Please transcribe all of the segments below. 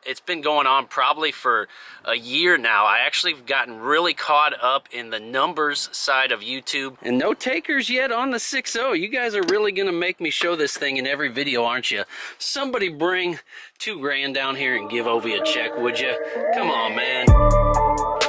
It's been going on probably for a year now. I actually have gotten really caught up in the numbers side of YouTube. And no takers yet on the 6.0. You guys are really gonna make me show this thing in every video, aren't you? Somebody bring $2 grand down here and give Ovi a check, would you? Come on, man.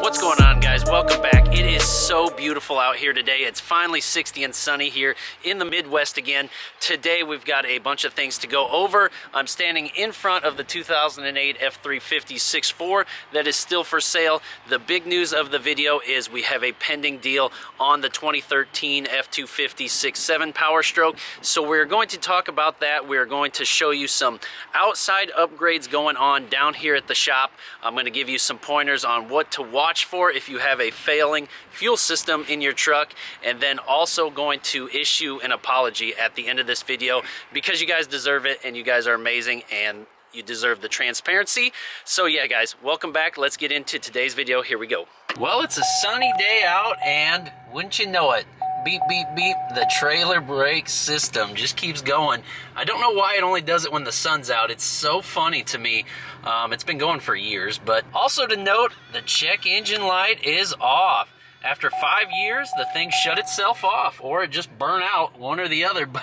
What's going on, guys? Welcome back. It is so beautiful out here today. It's finally 60 and sunny here in the Midwest again. Today we've got a bunch of things to go over. I'm standing in front of the 2008 F350 6.4 that is still for sale. The big news of the video is we have a pending deal on the 2013 F250 6.7 Powerstroke. So we're going to talk about that. We're going to show you some outside upgrades going on down here at the shop. I'm going to give you some pointers on what to watch for if you have a failing fuel system in your truck, and then also going to issue an apology at the end of this video because you guys deserve it and you guys are amazing and you deserve the transparency. So yeah, guys, welcome back. Let's get into today's video. Here we go. Well, it's a sunny day out and wouldn't you know it, beep, beep, beep, the trailer brake system just keeps going. I don't know why it only does it when the sun's out. It's so funny to me. It's been going for years, but also to note, the check engine light is off. After 5 years, the thing shut itself off, or it just burned out, one or the other, but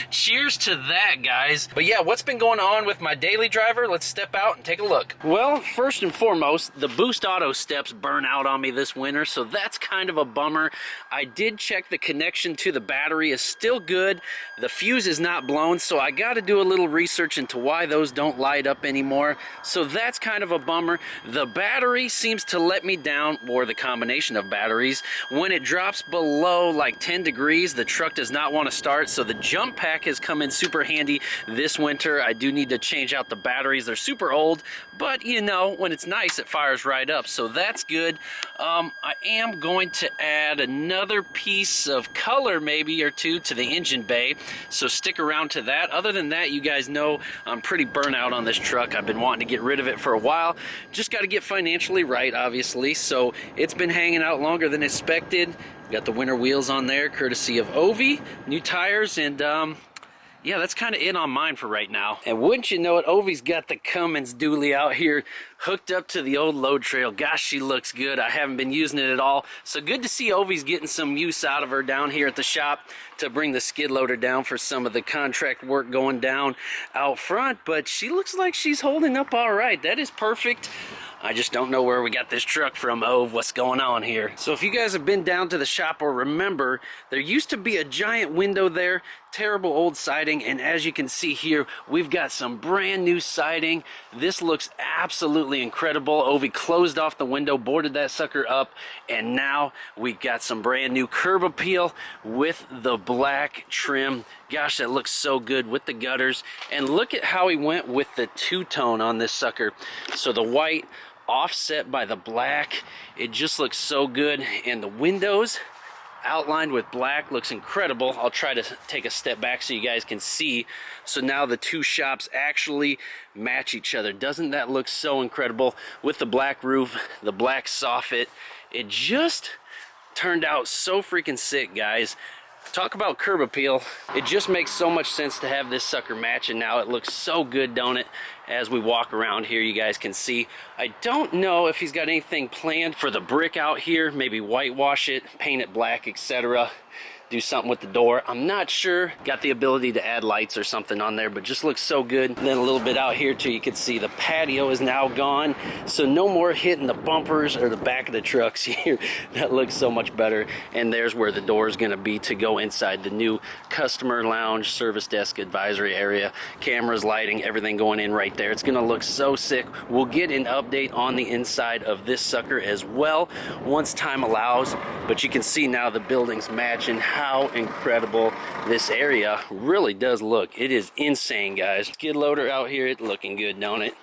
cheers to that, guys. But yeah, what's been going on with my daily driver? Let's step out and take a look. Well, first and foremost, the Boost Auto steps burn out on me this winter, so that's kind of a bummer. I did check the connection to the battery is still good. The fuse is not blown, so I got to do a little research into why those don't light up anymore. So that's kind of a bummer. The battery seems to let me down, or the combination of batteries. When it drops below like 10 degrees, the truck does not want to start, so the jump pack has come in super handy this winter. I do need to change out the batteries. They're super old, but you know, when it's nice, it fires right up, so that's good. I am going to add another piece of color maybe or two to the engine bay, so stick around to that. Other than that, you guys know I'm pretty burnt out on this truck. I've been wanting to get rid of it for a while. Just got to get financially right, obviously, so it's been hanging out longer than expected. Got the winter wheels on there courtesy of Ovi, new tires, and yeah, that's kind of it on mine for right now. And wouldn't you know it, Ovi's got the Cummins dually out here hooked up to the old load trail. Gosh, she looks good. I haven't been using it at all, so good to see Ovi's getting some use out of her down here at the shop to bring the skid loader down for some of the contract work going down out front. But she looks like she's holding up all right. That is perfect. I just don't know where we got this truck from, Ove. What's going on here? So if you guys have been down to the shop or remember, there used to be a giant window there, terrible old siding, and as you can see here, we've got some brand new siding. This looks absolutely incredible. Ovi closed off the window, boarded that sucker up, and now we got some brand new curb appeal with the black trim. Gosh, that looks so good with the gutters. And look at how he went with the two-tone on this sucker. So the white offset by the black, it just looks so good. And the windows outlined with black looks incredible. I'll try to take a step back so you guys can see. So now the two shops actually match each other. Doesn't that look so incredible? With the black roof, the black soffit, it just turned out so freaking sick, guys. Talk about curb appeal. It just makes so much sense to have this sucker match, and now it looks so good, don't it? As we walk around here, you guys can see. I don't know if he's got anything planned for the brick out here. Maybe whitewash it, paint it black, etc. Do something with the door. I'm not sure. Got the ability to add lights or something on there, but just looks so good. And then a little bit out here too, you can see the patio is now gone, so no more hitting the bumpers or the back of the trucks here. That looks so much better. And there's where the door is going to be to go inside the new customer lounge, service desk, advisory area, cameras, lighting, everything going in right there. It's going to look so sick. We'll get an update on the inside of this sucker as well once time allows, but you can see now the buildings match and how incredible this area really does look. It is insane, guys. Skid loader out here, it's looking good, don't it?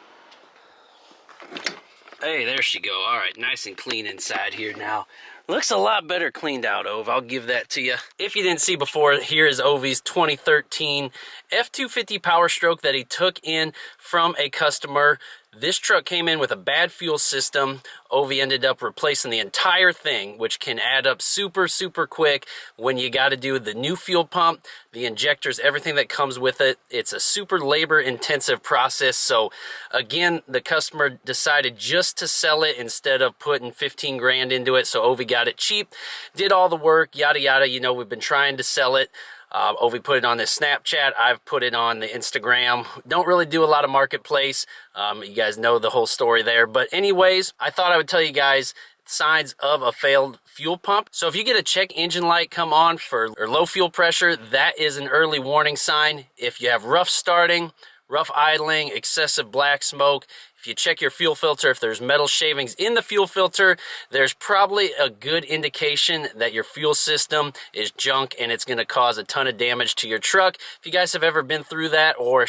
Hey, there she go. All right, nice and clean inside here now. Looks a lot better cleaned out, Ove. I'll give that to you. If you didn't see before, here is Ovi's 2013 F250 Powerstroke that he took in from a customer. This truck came in with a bad fuel system. Ovi ended up replacing the entire thing, which can add up super, super quick when you got to do the new fuel pump, the injectors, everything that comes with it. It's a super labor-intensive process. So again, the customer decided just to sell it instead of putting 15 grand into it. So Ovi got it cheap, did all the work, yada, yada. You know, we've been trying to sell it. Ovi put it on this Snapchat. I've put it on the Instagram. Don't really do a lot of marketplace. You guys know the whole story there. But anyways, I thought I would tell you guys signs of a failed fuel pump. So if you get a check engine light come on for low fuel pressure, that is an early warning sign. If you have rough starting, rough idling, excessive black smoke, if you check your fuel filter, if there's metal shavings in the fuel filter, there's probably a good indication that your fuel system is junk and it's going to cause a ton of damage to your truck. If you guys have ever been through that or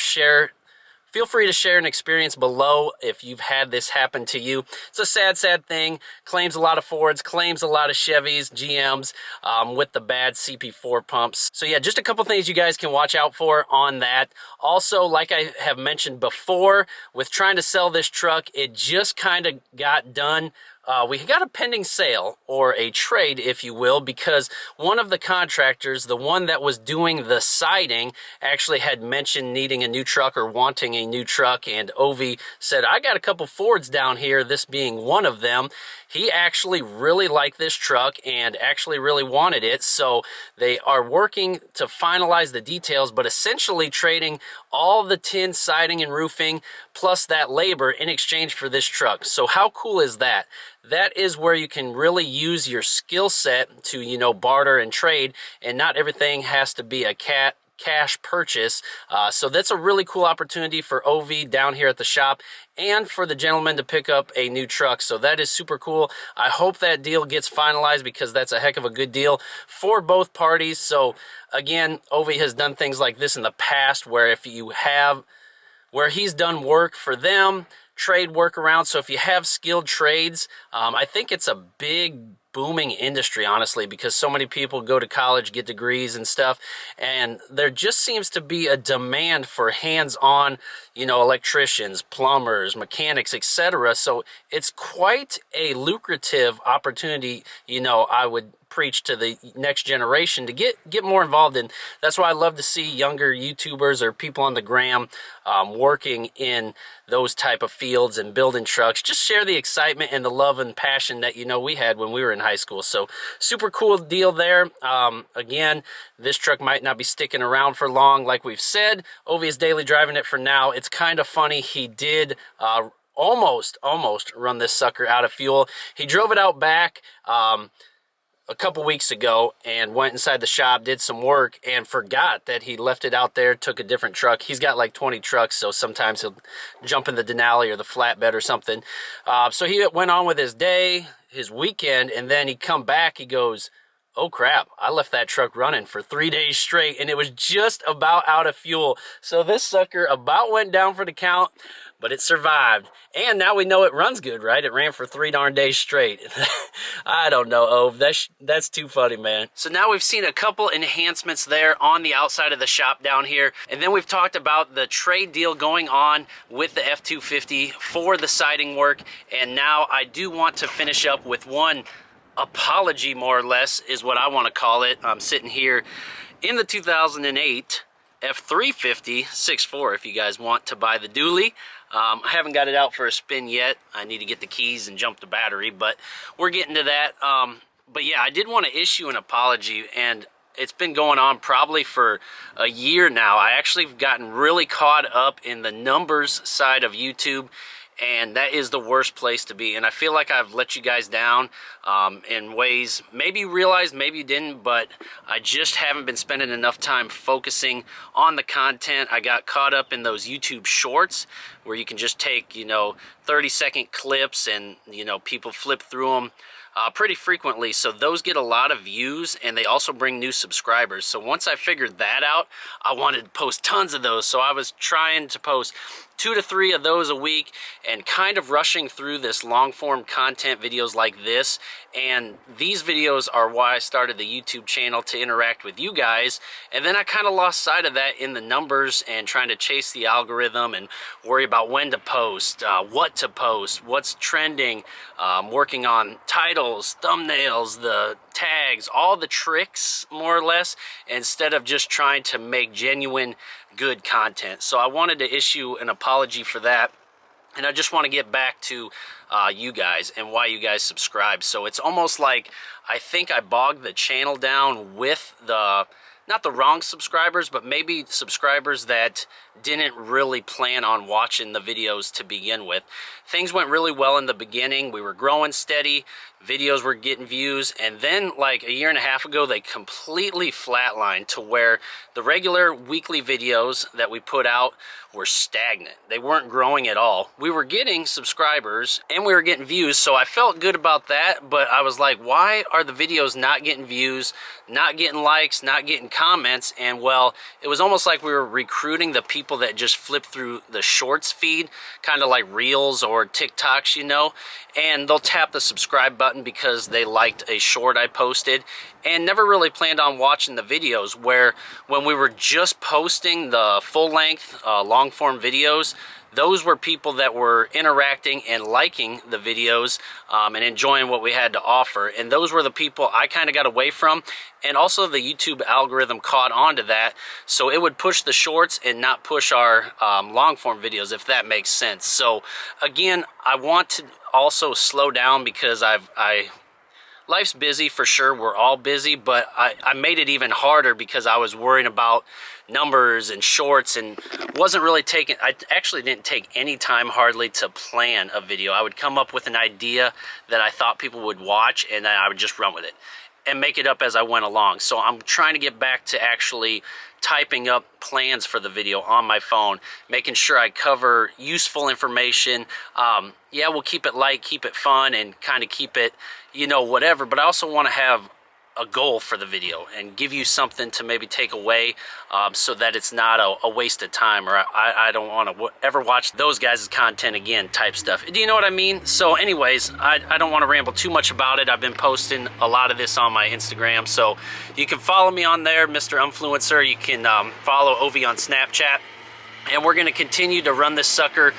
feel free to share an experience below if you've had this happen to you. It's a sad, sad thing. Claims a lot of Fords, claims a lot of Chevys, GMs with the bad CP4 pumps. So yeah, just a couple things you guys can watch out for on that. Also, like I have mentioned before, with trying to sell this truck, it just kind of got done. We got a pending sale, or a trade, if you will, because one of the contractors, the one that was doing the siding, actually had mentioned needing a new truck or wanting a new truck, and Ovi said, I got a couple Fords down here, this being one of them. He actually really liked this truck and actually really wanted it, so they are working to finalize the details, but essentially trading all the tin, siding, and roofing, plus that labor in exchange for this truck. So how cool is that? That is where you can really use your skill set to, you know, barter and trade, and not everything has to be a cash purchase. So that's a really cool opportunity for Ovi down here at the shop and for the gentleman to pick up a new truck. So that is super cool. I hope that deal gets finalized because that's a heck of a good deal for both parties. So again, Ovi has done things like this in the past where he's done work for them, trade workaround. So if you have skilled trades, I think it's a big booming industry, honestly, because so many people go to college, get degrees and stuff, and there just seems to be a demand for hands-on, you know, electricians, plumbers, mechanics, etc. So it's quite a lucrative opportunity, you know, I would preach to the next generation to get more involved in. That's why I love to see younger YouTubers or people on the gram working in those type of fields and building trucks. Just share the excitement and the love and passion that, you know, we had when we were in high school. So super cool deal there. Again, this truck might not be sticking around for long, like we've said. Ovi is daily driving it for now. It's kind of funny, he did almost run this sucker out of fuel. He drove it out back a couple weeks ago and went inside the shop, did some work, and forgot that he left it out there, took a different truck. He's got like 20 trucks, so sometimes he'll jump in the Denali or the flatbed or something. So he went on with his day, his weekend, and then he come back, he goes, oh crap, I left that truck running for 3 days straight, and it was just about out of fuel. So this sucker about went down for the count, but it survived. And now we know it runs good, right? It ran for 3 darn days straight. I don't know, Ove. That's too funny, man. So now we've seen a couple enhancements there on the outside of the shop down here. And then we've talked about the trade deal going on with the F250 for the siding work. And now I do want to finish up with one apology, more or less, is what I want to call it. I'm sitting here in the 2008 F350 6.4 if you guys want to buy the dually. I haven't got it out for a spin yet. I need to get the keys and jump the battery, but we're getting to that. But yeah, I did want to issue an apology, and it's been going on probably for a year now. I actually have gotten really caught up in the numbers side of YouTube, and that is the worst place to be. And I feel like I've let you guys down in ways maybe you realized, maybe you didn't, but I just haven't been spending enough time focusing on the content. I got caught up in those YouTube shorts where you can just take, you know, 30-second clips and, you know, people flip through them pretty frequently. So those get a lot of views, and they also bring new subscribers. So once I figured that out, I wanted to post tons of those. So I was trying to post 2 to 3 of those a week and kind of rushing through this long form content videos like this. And these videos are why I started the YouTube channel, to interact with you guys. And then I kind of lost sight of that in the numbers and trying to chase the algorithm and worry about about when to post, what to post, what's trending, working on titles, thumbnails, the tags, all the tricks, more or less, instead of just trying to make genuine, good content. So I wanted to issue an apology for that. And I just want to get back to you guys and why you guys subscribe. So it's almost like I think I bogged the channel down with the, not the wrong subscribers, but maybe subscribers that didn't really plan on watching the videos to begin with. Things went really well in the beginning. We were growing steady. Videos were getting views. And then like a year and a half ago, they completely flatlined to where the regular weekly videos that we put out were stagnant. They weren't growing at all. We were getting subscribers and we were getting views, so I felt good about that, but I was like, why are the videos not getting views, not getting likes, not getting comments? And well, it was almost like we were recruiting the people that just flip through the shorts feed, kind of like Reels or TikToks, you know, and they'll tap the subscribe button because they liked a short I posted and never really planned on watching the videos, where when we were just posting the full-length long-form videos, those were people that were interacting and liking the videos and enjoying what we had to offer. And those were the people I kind of got away from. And also the YouTube algorithm caught on to that. So it would push the shorts and not push our long form videos, if that makes sense. So again, I want to also slow down because life's busy for sure. We're all busy, but I made it even harder because I was worrying about numbers and shorts and wasn't really taking, I actually didn't take any time hardly to plan a video. I would come up with an idea that I thought people would watch and then I would just run with it and make it up as I went along. So I'm trying to get back to actually typing up plans for the video on my phone, making sure I cover useful information. Yeah, we'll keep it light, keep it fun, and kind of keep it, you know, whatever, but I also want to have a goal for the video and give you something to maybe take away so that it's not a waste of time, or I don't want to ever watch those guys' content again type stuff. Do you know what I mean? So anyways, I don't want to ramble too much about it. I've been posting a lot of this on my Instagram, so you can follow me on there, Mr.Unfluencer. You can follow Ovi on Snapchat. And we're going to continue to run this sucker,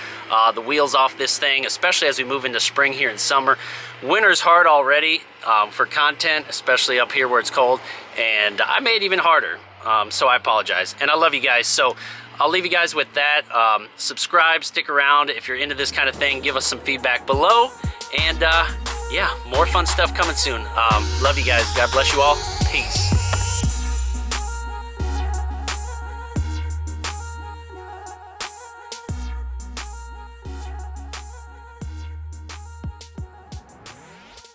the wheels off this thing, especially as we move into spring here and summer. Winter's hard already for content, especially up here where it's cold, and I made it even harder, so I apologize. And I love you guys, so I'll leave you guys with that. Subscribe, stick around if you're into this kind of thing. Give us some feedback below, and yeah, more fun stuff coming soon. Love you guys. God bless you all. Peace.